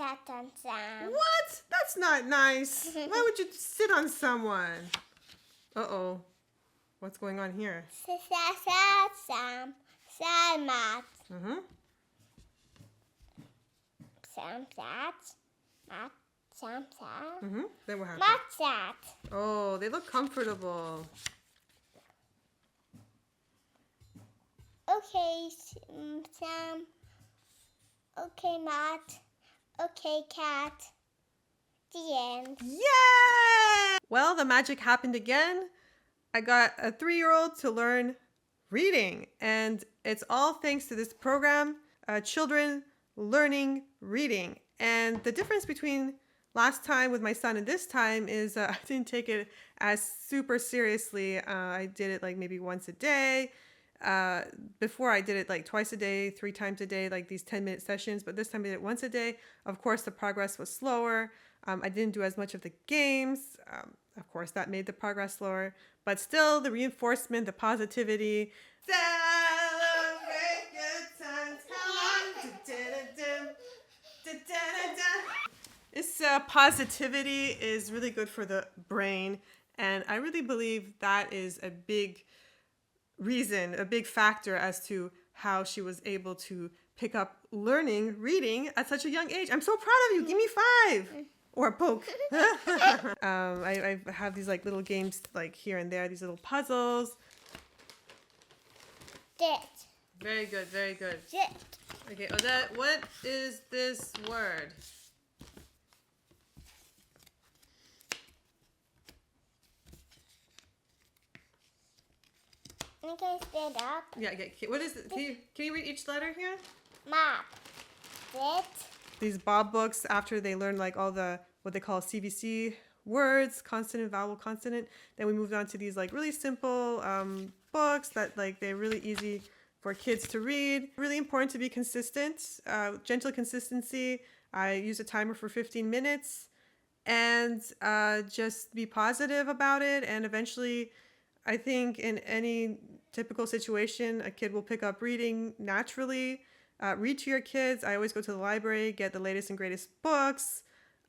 sat on Sam. What? That's not nice. Why would you sit on someone? Uh-oh. What's going on here? Sam. Sam Matt. Mm-hmm. Sam sat. Matt. Sam sat. Mm-hmm. Then what happened? Matt sat. Oh, they look comfortable. Okay, Sam. Okay, Matt. Okay, Cat. The end. Yeah! Well, the magic happened again. I got a 3-year-old to learn reading, and it's all thanks to this program, Children Learning Reading. And the difference between last time with my son and this time is I didn't take it as super seriously. I did it like maybe once a day. Before I did it like twice a day, 3 times a day, like these 10-minute sessions, but this time I did it once a day. Of course, the progress was slower. I didn't do as much of the games. Of course, that made the progress slower, but still the reinforcement, the positivity. Celebrate good times, come on. This positivity is really good for the brain, and I really believe that is a big reason, a big factor as to how she was able to pick up learning, reading at such a young age. I'm so proud of you. Give me 5 or a poke. I have these like little games like here and there, these little puzzles. Dit. Very good, very good. Dit. Okay, Odette, what is this word? Okay, stand up. Yeah, what is it? Can you read each letter here? Map. Dit. These Bob books, after they learn like all the what they call CVC words, consonant, vowel, consonant, then we moved on to these like really simple books that like they're really easy for kids to read. Really important to be consistent, gentle consistency. I use a timer for 15 minutes and just be positive about it. And eventually, I think in any typical situation, a kid will pick up reading naturally. Read to your kids. I always go to the library, get the latest and greatest books.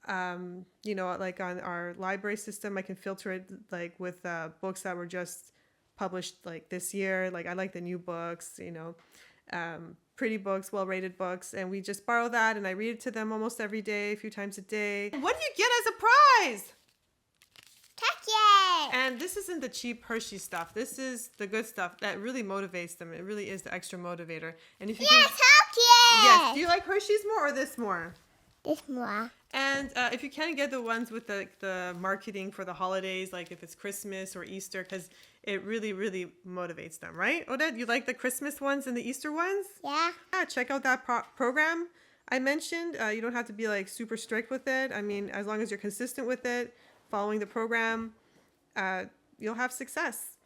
Like on our library system, I can filter it like with books that were just published like this year. Like I like the new books, pretty books, well-rated books, and we just borrow that and I read it to them almost every day, a few times a day. What do you get as a prize? Chocolate. And this isn't the cheap Hershey stuff. This is the good stuff that really motivates them. It really is the extra motivator. And if you Yes, chocolate. yes, do you like Hershey's more or this more? This more. And if you can get the ones with the marketing for the holidays, like if it's Christmas or Easter, because it really, really motivates them, right? Odette, you like the Christmas ones and the Easter ones? Yeah. Yeah, check out that program I mentioned. You don't have to be like super strict with it. I mean, as long as you're consistent with it, following the program, you'll have success.